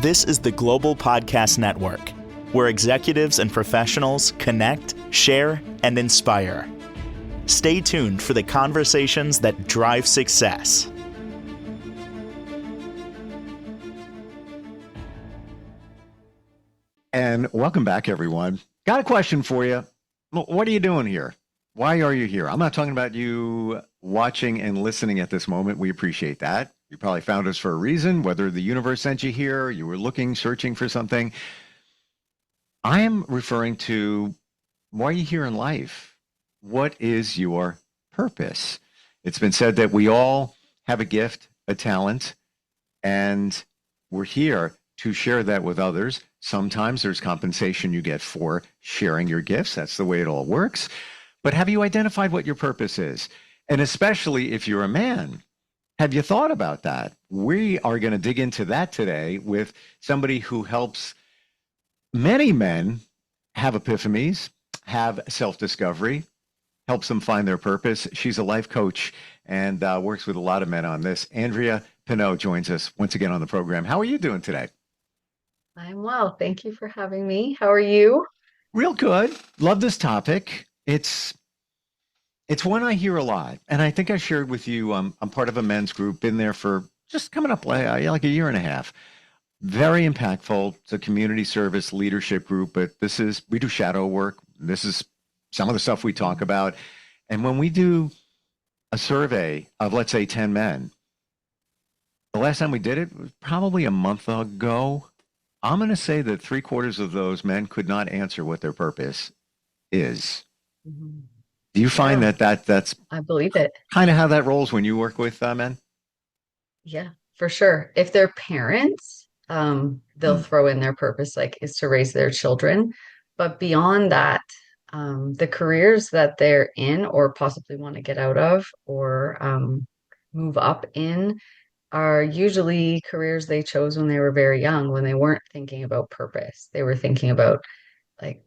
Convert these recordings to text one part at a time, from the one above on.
This is the Global Podcast Network, where executives and professionals connect, share, and inspire. Stay tuned for the conversations that drive success. And welcome back, everyone. Got a question for you. What are you doing here? Why are you here? I'm not talking about you watching and listening at this moment. We appreciate that. You probably found us for a reason, whether the universe sent you here, you were looking, searching for something. I am referring to why are you here in life? What is your purpose? It's been said that we all have a gift, a talent, and we're here to share that with others. Sometimes there's compensation you get for sharing your gifts. That's the way it all works. But have you identified what your purpose is? And especially if you're a man, have you thought about that? We are going to dig into that today with somebody who helps many men have epiphanies, have self-discovery, helps them find their purpose. She's a life coach and works with a lot of men on this. Andrea Pineau joins us once again on the program. How are you doing today? I'm well. Thank you for having me. How are you? Real good. Love this topic. It's one I hear a lot, and I think I shared with you. I'm part of a men's group, been there for just coming up like a year and a half. Very impactful. It's a community service leadership group, but we do shadow work. This is some of the stuff we talk about. And when we do a survey of, let's say, 10 men, the last time we did it was probably a month ago. I'm going to say that 3/4 of those men could not answer what their purpose is. Mm-hmm. Do you find that's I believe it. Kind of how that rolls when you work with men? Yeah, for sure. If they're parents, they'll throw in their purpose, like is to raise their children. But beyond that, the careers that they're in or possibly want to get out of or move up in are usually careers they chose when they were very young, when they weren't thinking about purpose. They were thinking about like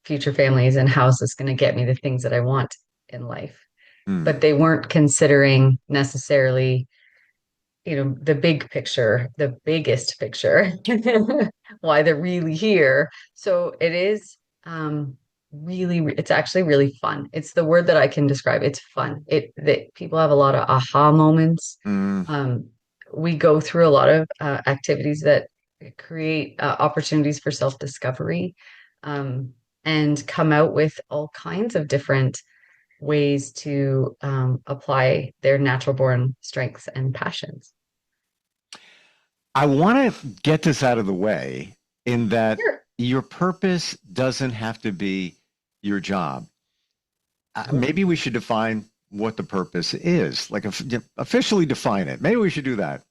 future families and how is this going to get me the things that I want in life. But they weren't considering necessarily, the big picture, the biggest picture, why they're really here. So it is it's actually really fun. It's the word that I can describe. It's fun. People have a lot of aha moments. We go through a lot of activities that create opportunities for self-discovery. And come out with all kinds of different ways to apply their natural born strengths and passions. I want to get this out of the way in that Sure. Your purpose doesn't have to be your job. Maybe we should define what the purpose is, like officially define it. Maybe we should do that.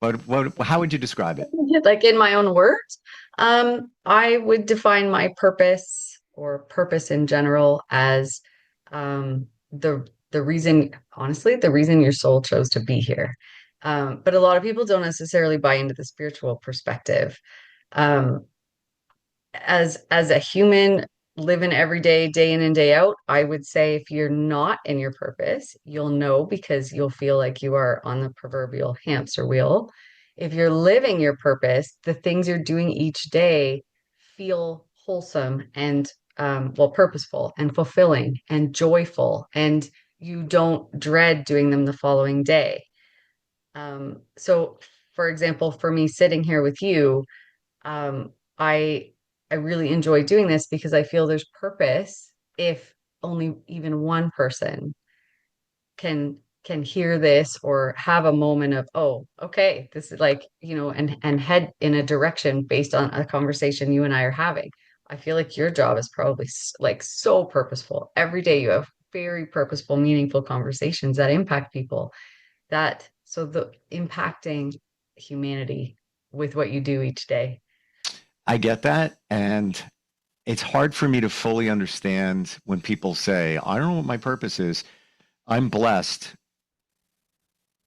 But how would you describe it? Like in my own words, I would define my purpose or purpose in general as the reason, honestly, the reason your soul chose to be here. But a lot of people don't necessarily buy into the spiritual perspective. As a human living every day in and day out, I would say if you're not in your purpose, you'll know because you'll feel like you are on the proverbial hamster wheel. If you're living your purpose, the things you're doing each day feel wholesome and purposeful and fulfilling and joyful, and you don't dread doing them the following day. So, for example, for me sitting here with you, I really enjoy doing this because I feel there's purpose if only even one person can hear this or have a moment of, oh, okay, this is like, and head in a direction based on a conversation you and I are having. I feel like your job is probably like so purposeful. Every day you have very purposeful, meaningful conversations that impact people. So the impacting humanity with what you do each day. I get that. And it's hard for me to fully understand when people say, I don't know what my purpose is. I'm blessed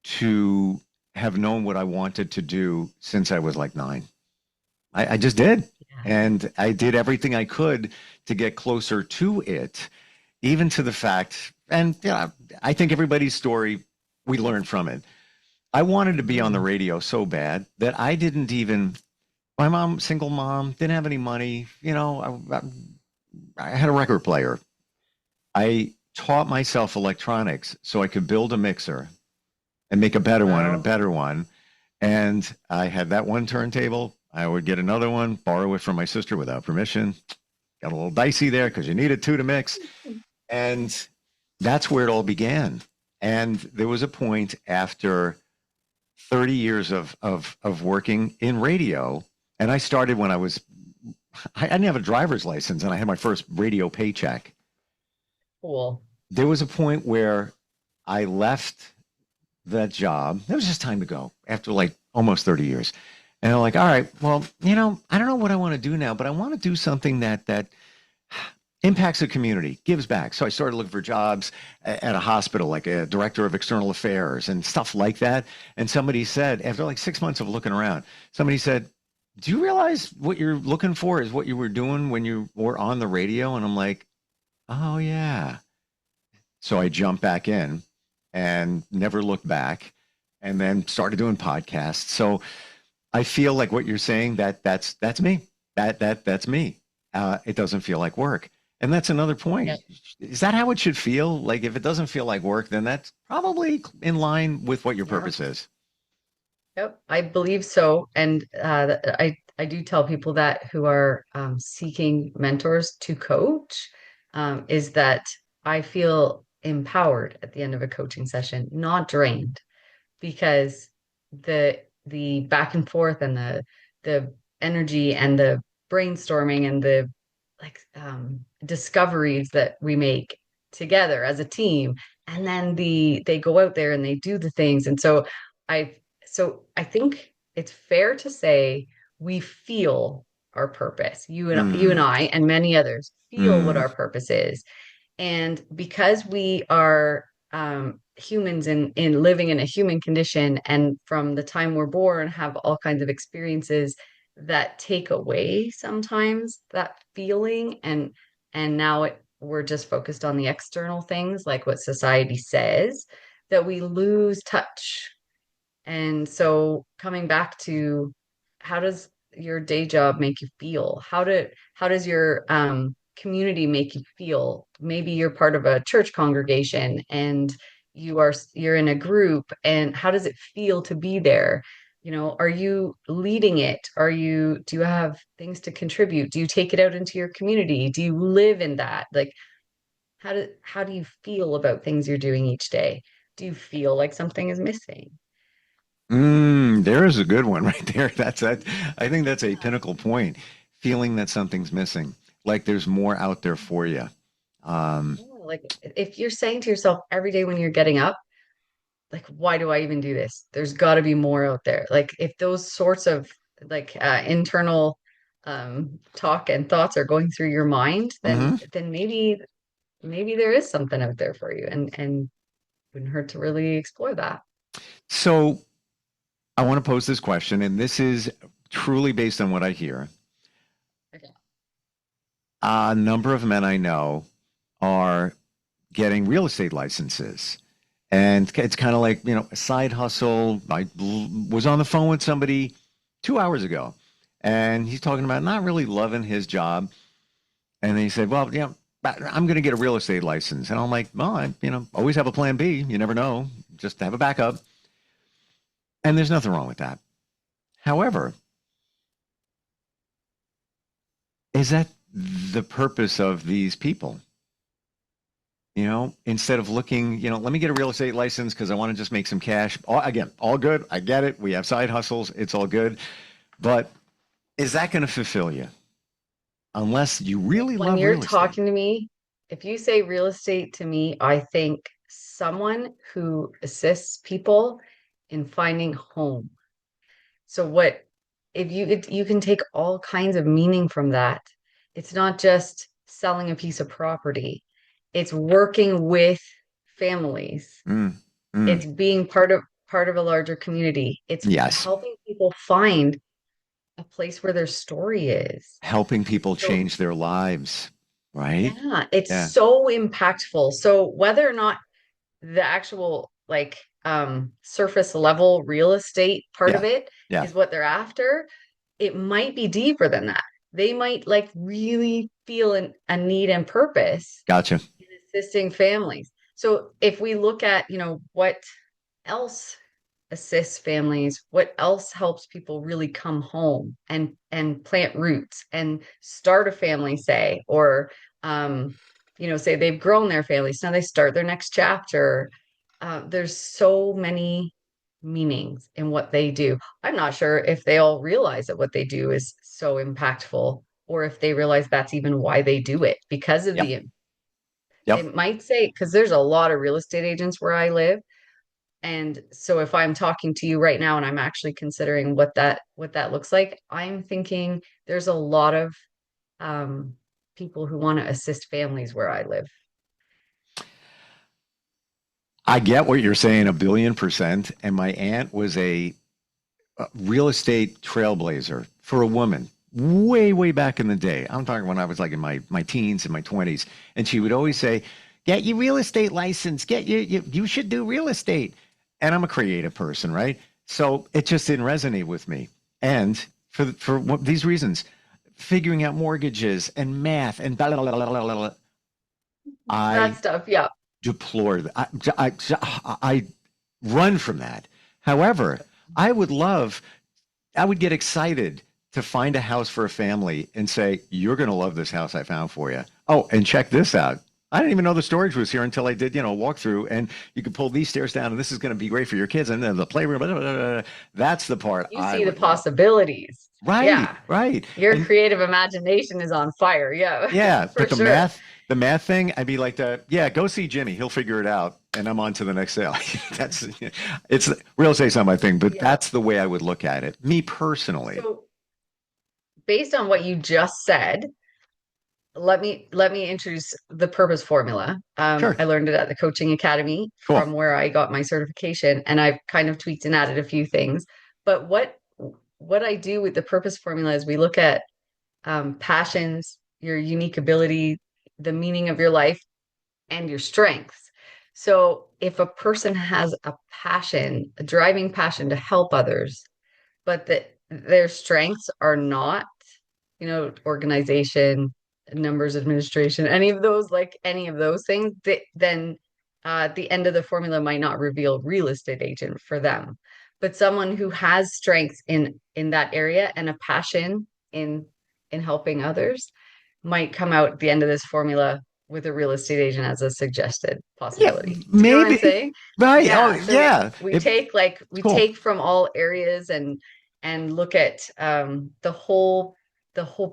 to have known what I wanted to do since I was like 9. I just did. Yeah. And I did everything I could to get closer to it, even to the fact, and yeah, I think everybody's story, we learn from it. I wanted to be on the Mm. radio so bad that I didn't even, my mom, single mom, didn't have any money. I had a record player. I taught myself electronics so I could build a mixer and make a better one and a Wow. better one. And I had that one turntable. I would get another one, borrow it from my sister without permission. Got a little dicey there because you needed two to mix. And that's where it all began. And there was a point after 30 years of working in radio. And I started when I didn't have a driver's license and I had my first radio paycheck. Cool. There was a point where I left that job. It was just time to go after like almost 30 years. And I'm like, all right, well, I don't know what I want to do now, but I want to do something that impacts the community, gives back. So I started looking for jobs at a hospital, like a director of external affairs and stuff like that. And somebody said, after like 6 months of looking around, somebody said, do you realize what you're looking for is what you were doing when you were on the radio? And I'm like, oh, yeah. So I jumped back in and never looked back and then started doing podcasts. So I feel like what you're saying, that's me. That's me. It doesn't feel like work. And that's another point. Yep. Is that how it should feel? Like if it doesn't feel like work, then that's probably in line with what your Yeah. purpose is. Yep, I believe so. And I do tell people that who are seeking mentors to coach, is that I feel empowered at the end of a coaching session, not drained, because the back and forth and the energy and the brainstorming and the discoveries that we make together as a team, and then they go out there and they do the things. And I I think it's fair to say we feel our purpose. You and Mm, I and many others feel what mm, our purpose is. And because we are humans in living in a human condition, and from the time we're born, have all kinds of experiences that take away sometimes that feeling, and now we're just focused on the external things, like what society says, that we lose touch. And so coming back to, how does your day job make you feel? How does your community make you feel? Maybe you're part of a church congregation and you're in a group, and how does it feel to be there? Are you leading it? Do you have things to contribute? Do you take it out into your community? Do you live in that? Like, how do you feel about things you're doing each day? Do you feel like something is missing? there is a good one right there. That. I think that's a pinnacle point. Feeling that something's missing, like there's more out there for you. Um, Yeah, like if you're saying to yourself every day when you're getting up, like, why do I even do this? There's got to be more out there. Like if those sorts of internal talk and thoughts are going through your mind, then mhm. maybe there is something out there for you, and wouldn't hurt to really explore that. So I want to pose this question, and this is truly based on what I hear. Okay. A number of men I know are getting real estate licenses. And it's kind of like, a side hustle. I was on the phone with somebody 2 hours ago, and he's talking about not really loving his job. And then he said, well, I'm going to get a real estate license. And I'm like, well, always have a plan B. You never know. Just have a backup. And there's nothing wrong with that. However, is that the purpose of these people? Instead of looking, let me get a real estate license because I want to just make some cash. Again, all good. I get it. We have side hustles. It's all good. But is that going to fulfill you? Unless you really When love you're real estate. talking to me, if you say real estate to me, I think someone who assists people in finding home. So what if you can take all kinds of meaning from that. It's not just selling a piece of property. It's working with families. Mm, It's mm. being part of a larger community. It's Yes. helping people find a place where their story is. Helping people So change their lives, right? yeah, it's Yeah. so impactful. So whether or not the actual, like, surface level real estate part of Yeah. it Yeah. is what they're after, it might be deeper than that. They might like really feel a need and purpose Gotcha. in assisting families. So if we look at, what else assists families, what else helps people really come home and plant roots and start a family, say, or say they've grown their families, now they start their next chapter. There's so many meanings in what they do. I'm not sure if they all realize that what they do is so impactful, or if they realize that's even why they do it, because of Yep. the they Yep. might say, because there's a lot of real estate agents where I live. And so if I'm talking to you right now and I'm actually considering what that looks like, I'm thinking there's a lot of um, people who want to assist families where I live. I get what you're saying 1,000,000,000%. And my aunt was a real estate trailblazer for a woman way, way back in the day. I'm talking when I was like in my teens and my 20s. And she would always say, get your real estate license, you should do real estate. And I'm a creative person, right? So it just didn't resonate with me. And for these reasons, figuring out mortgages and math and blah, blah, blah, blah, blah, blah, That I stuff, yeah. deplore that. I run from that. However, I would love, I would get excited to find a house for a family and say, you're going to love this house I found for you. Oh, and check this out. I didn't even know the storage was here until I did, a walkthrough, and you can pull these stairs down, and this is going to be great for your kids. And then the playroom, blah, blah, blah, blah. That's the part You I see the would love. possibilities. Right, Yeah. right. Your And creative imagination is on fire. Yeah, yeah, for but sure. the math thing, I'd be like, yeah, go see Jimmy. He'll figure it out, and I'm on to the next sale. That's it's real estate's not my thing, but Yeah. that's the way I would look at it. Me personally. So based on what you just said, let me introduce the purpose formula. Sure. I learned it at the coaching academy Cool. from where I got my certification, and I've kind of tweaked and added a few things. But what I do with the purpose formula is we look at passions, your unique ability, the meaning of your life, and your strengths. So if a person has a passion, a driving passion to help others, but that their strengths are not, organization, numbers administration, any of those things, then the end of the formula might not reveal real estate agent for them. But someone who has strengths in that area and a passion in helping others might come out at the end of this formula with a real estate agent as a suggested Yeah, possibility. Do you know what I'm maybe. saying? Right. Oh, Yeah. So yeah. we Cool. take from all areas and look at the whole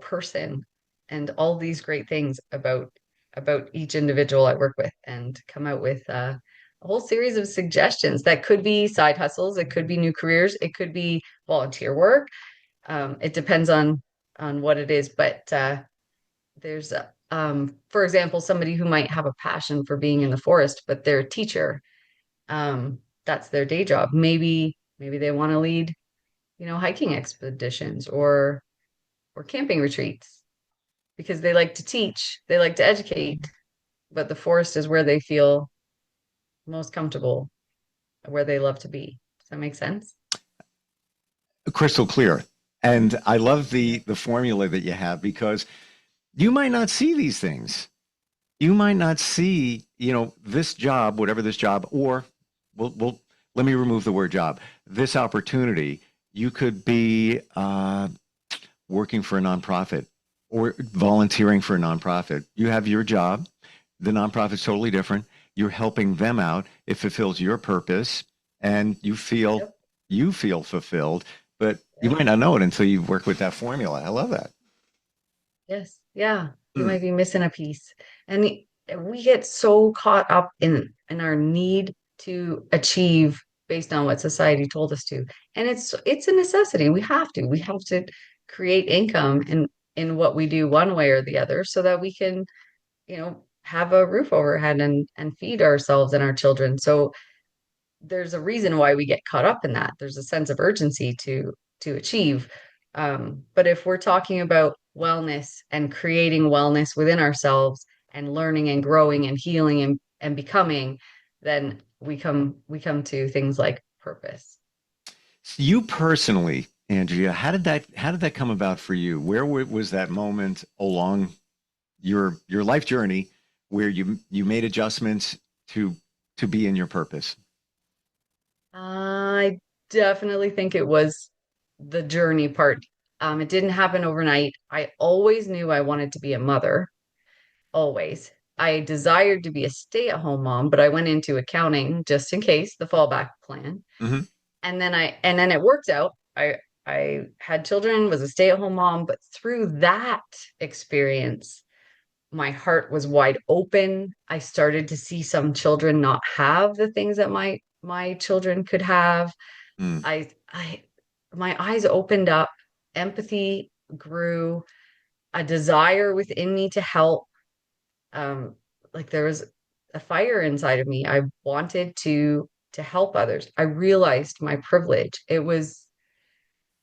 person and all these great things about each individual I work with, and come out with a whole series of suggestions that could be side hustles, it could be new careers, it could be volunteer work. It depends on what it is, but there's for example, somebody who might have a passion for being in the forest, but they're a teacher. That's their day job. Maybe they want to lead, hiking expeditions or camping retreats because they like to teach, they like to educate, but the forest is where they feel most comfortable, where they love to be. Does that make sense? Crystal clear. And I love the formula that you have because you might not see these things. You might not see, this job, whatever this job, or we'll let me remove the word job. This opportunity, you could be working for a nonprofit or volunteering for a nonprofit. You have your job. The nonprofit's totally different. You're helping them out. It fulfills your purpose, and Yep. you feel fulfilled. But you Yep. might not know it until you work with that formula. I love that. Yes. Yeah. You Hmm. might be missing a piece. And we get so caught up in our need to achieve based on what society told us to. And it's a necessity. We have to create income in what we do one way or the other so that we can, have a roof over our head and feed ourselves and our children. So there's a reason why we get caught up in that. There's a sense of urgency to achieve. But if we're talking about wellness and creating wellness within ourselves and learning and growing and healing and becoming, then we come to things like purpose. You personally, Andrea, how did that come about for you? Where was that moment along your life journey where you made adjustments to to be in your purpose? I definitely think it was the journey part. It didn't happen overnight. I always knew I wanted to be a mother, always. I desired to be a stay-at-home mom, but I went into accounting just in case, the fallback plan. Hmm. And then it worked out. I had children, was a stay-at-home mom, but through that experience, my heart was wide open. I started to see some children not have the things that my children could have. Mm. I my eyes opened up, empathy grew, a desire within me to help. Like there was a fire inside of me. I wanted to help others. I realized my privilege. It was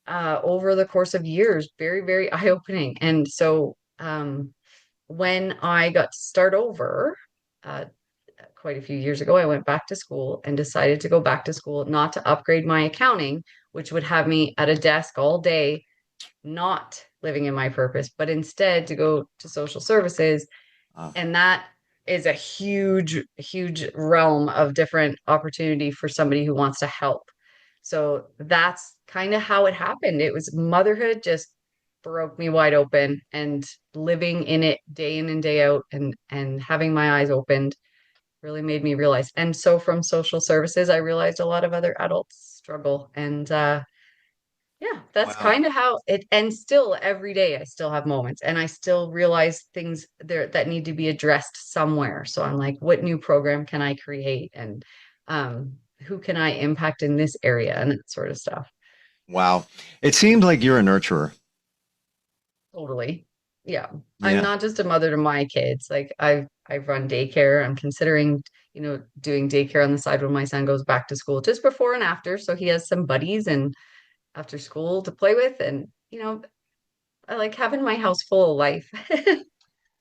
over the course of years, very, very eye-opening. And so when I got to start over, uh, quite a few years ago, I went back to school and decided to go back to school, not to upgrade my accounting, which would have me at a desk all day, not living in my purpose, but instead to go to social services. Uh, And that is a huge, huge realm of different opportunity for somebody who wants to help. So that's kind of how it happened. It was motherhood just broke me wide open, and living in it day in and day out, and having my eyes opened really made me realize. And so from social services, I realized a lot of other adults struggle. And yeah, that's wow. kind of how it, and still every day I still have moments and I still realize things there that need to be addressed somewhere. So I'm like, what new program can I create? And who can I impact in this area and that sort of stuff. Wow. It seems like you're a nurturer. Totally. Yeah. I'm Yeah. not just a mother to my kids. Like I've run daycare. I'm considering, doing daycare on the side when my son goes back to school, just before and after. So he has some buddies and after school to play with. And, I like having my house full of life.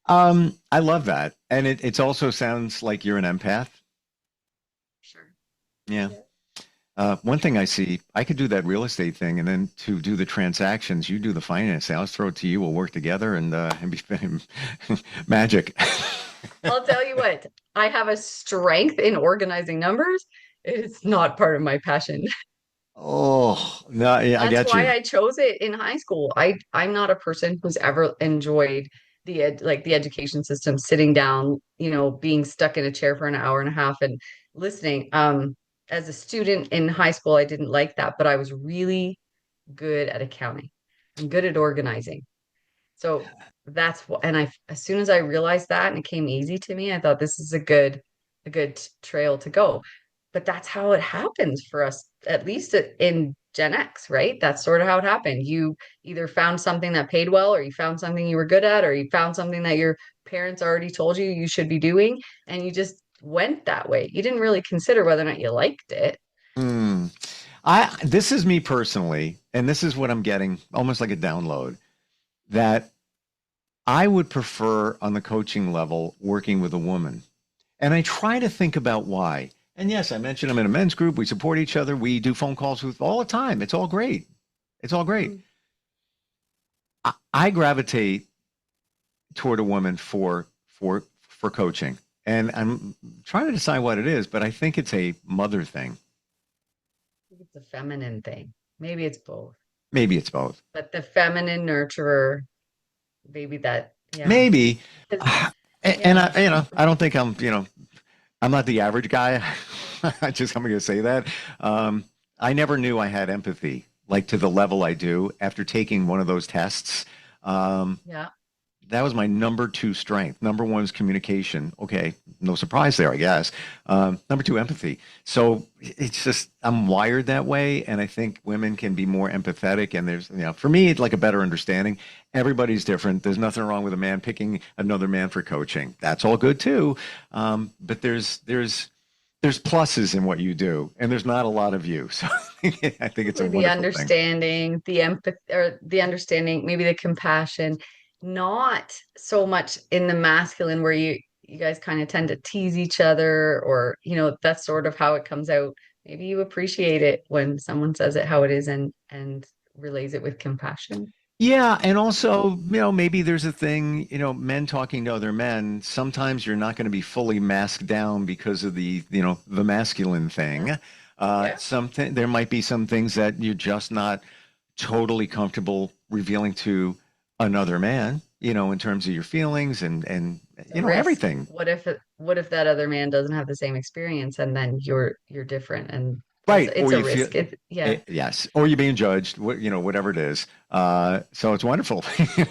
I love that. And it also sounds like you're an empath. Sure. Yeah. Yeah. One thing I see, I could do that real estate thing, and then to do the transactions, you do the financing. I'll just throw it to you. We'll work together and be magic. I'll tell you what, I have a strength in organizing numbers. It's not part of my passion. Oh, no, yeah, I That's get why you. I chose it in high school. I'm not a person who's ever enjoyed the education system, sitting down, being stuck in a chair for an hour and a half and listening. As a student in high school, I didn't like that, but I was really good at accounting. I'm good at organizing. So that's what, and as soon as I realized that and it came easy to me, I thought this is a good trail to go. But that's how it happens for us, at least in Gen X, right? That's sort of how it happened. You either found something that paid well, or you found something you were good at, or you found something that your parents already told you should be doing, and you just went that way. You didn't really consider whether or not you liked it. Hmm. This is me personally, and this is what I'm getting, almost like a download, that I would prefer on the coaching level working with a woman. And I try to think about why. And yes, I mentioned I'm in a men's group. We support each other. We do phone calls with all the time. It's all great. It's all great. Mm. I gravitate toward a woman for coaching. And I'm trying to decide what it is, but I think it's a mother thing. Think it's a feminine thing. Maybe it's both. Maybe it's both. But the feminine nurturer, maybe that, yeah. Maybe. 'Cause- And Yeah. I don't think I'm not the average guy. I'm going to say that. I never knew I had empathy, like to the level I do after taking one of those tests. Um, Yeah. that was my number two strength. Number one is communication. Okay, no surprise there, I guess. Number two, empathy. So it's just I'm wired that way, and I think women can be more empathetic. And there's, for me, it's like a better understanding. Everybody's different. There's nothing wrong with a man picking another man for coaching. That's all good too. But there's pluses in what you do, and there's not a lot of you. So I think it's a The wonderful thing. understanding, the empathy, or the understanding, maybe the compassion, not so much in the masculine where you guys kind of tend to tease each other, or, that's sort of how it comes out. Maybe you appreciate it when someone says it how it is and relays it with compassion. Yeah, and also, maybe there's a thing, men talking to other men, sometimes you're not going to be fully masked down because of the masculine Yeah. thing. Yeah. Something there might be some things that you're just not totally comfortable revealing to another man, in terms of your feelings and It's a risk. everything. What if that other man doesn't have the same experience and then you're different, and that's Right. it's Or a you feel, risk. Yeah. yes, or you're being judged, whatever it is. So it's wonderful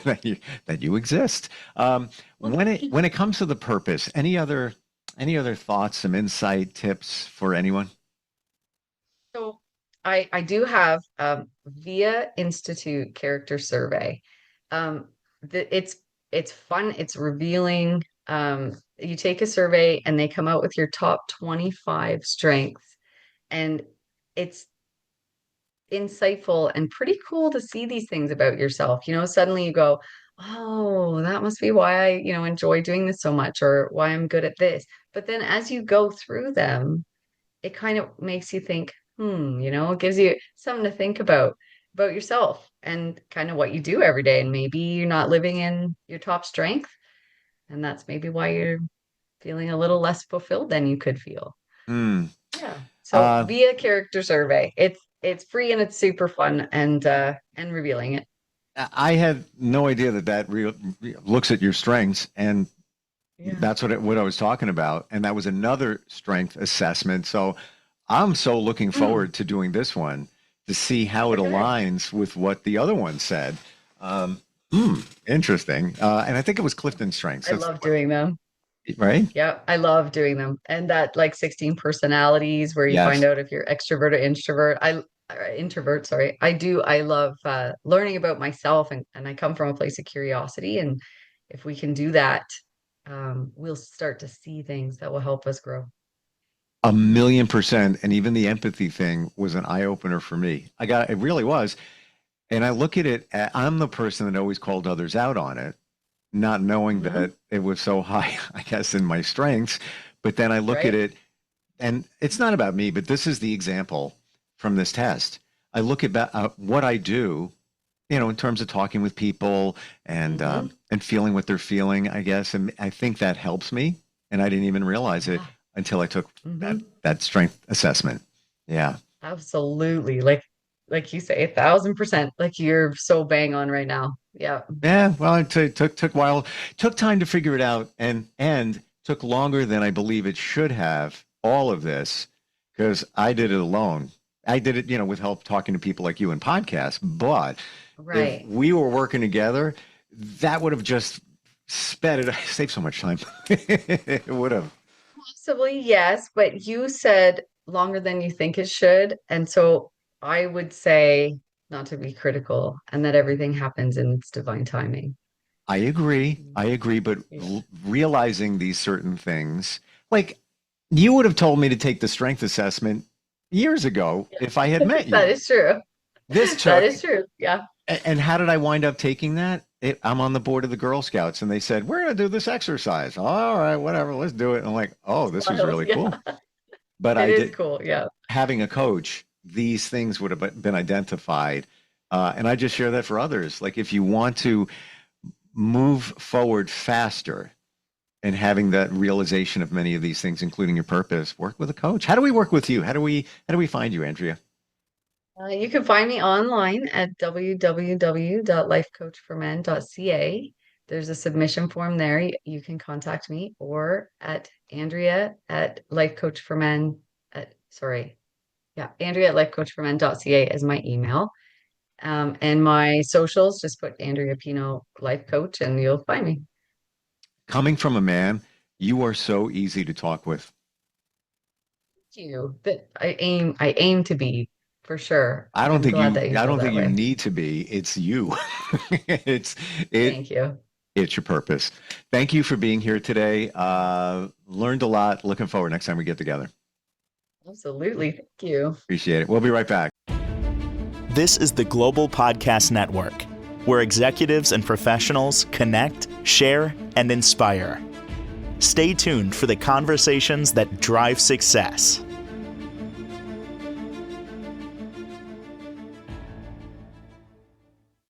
that you exist. Well, When it comes to the purpose, any other thoughts, some insight, tips for anyone? so I do have Via Institute character survey. Um it's fun, it's revealing. You take a survey and they come out with your top 25 strengths, and it's insightful and pretty cool to see these things about yourself. Suddenly you go, oh, that must be why I, enjoy doing this so much, or why I'm good at this. But then as you go through them, it kind of makes you think, it gives you something to think about yourself and kind of what you do every day. And maybe you're not living in your top strength, and that's maybe why you're feeling a little less fulfilled than you could feel. Hmm. Yeah. So Uh, via character survey. It's free and it's super fun and revealing it. I had no idea that looks at your strengths, and Yeah. that's what I was talking about. And that was another strength assessment. So I'm so looking Mm, forward to doing this one to see how it okay. aligns with what the other one said. Um, Interesting. And I think it was Clifton Strengths. I love doing them. Right? Yeah, I love doing them. And that like 16 personalities where you find Yes. out if you're extrovert or introvert. Introvert, sorry. I love learning about myself, and I come from a place of curiosity, and if we can do that, we'll start to see things that will help us grow. 1,000,000%. And even the empathy thing was an eye opener for me. It really was. And I look at it, I'm the person that always called others out on it, not knowing Hmm. that it was so high, I guess, in my strengths. But then I look at Right? it, and it's not about me, but this is the example from this test. I look at what I do, in terms of talking with people Hmm. and feeling what they're feeling, I guess. And I think that helps me. And I didn't even realize it Yeah. until I took that Hmm. that strength assessment. Yeah. Absolutely. Like you say, 1,000%. Like you're so bang on right now. Yeah. Yeah, well, it took a while, took time to figure it out, and took longer than I believe it should have. All of this because I did it alone. I did it, with help talking to people like you in podcasts. But if Right. we were working together, that would have just sped it, saved so much time. It would have. Possibly, yes, but you said longer than you think it should. And so I would say not to be critical and that everything happens in its divine timing. I agree. Mm. I agree. But Yeah. realizing these certain things, like you would have told me to take the strength assessment years ago if I had met That you. is true. This That took, is true. Yeah. and how did I wind up taking that? I'm on the board of the Girl Scouts, and they said, "We're going to do this exercise." All right, whatever, let's do it. And I'm like, "Oh, this was Wild. really Yeah. cool." But It I is did, cool. Yeah. having a coach, these things would have been identified. And I just share that for others. Like, if you want to move forward faster and having that realization of many of these things, including your purpose, work with a coach. How do we work with you? How do we find you, Andrea? You can find me online at www.lifecoachformen.ca. There's a submission form there. You can contact me, or at Andrea at lifecoachformen sorry. Yeah, Andrea at lifecoachformen.ca is my email. And my socials, just put Andrea Pineau Life Coach and you'll find me. Coming from a man, you are so easy to talk with. Thank you. That I aim to be, for sure. I don't I'm think glad you that you I feel don't think that you way. need to be. It's you. It's it Thank you. it's your purpose. Thank you for being here today. Learned a lot. Looking forward next time we get together. Absolutely. Thank you. Appreciate it. We'll be right back. This is the Global Podcast Network, where executives and professionals connect, share, and inspire. Stay tuned for the conversations that drive success.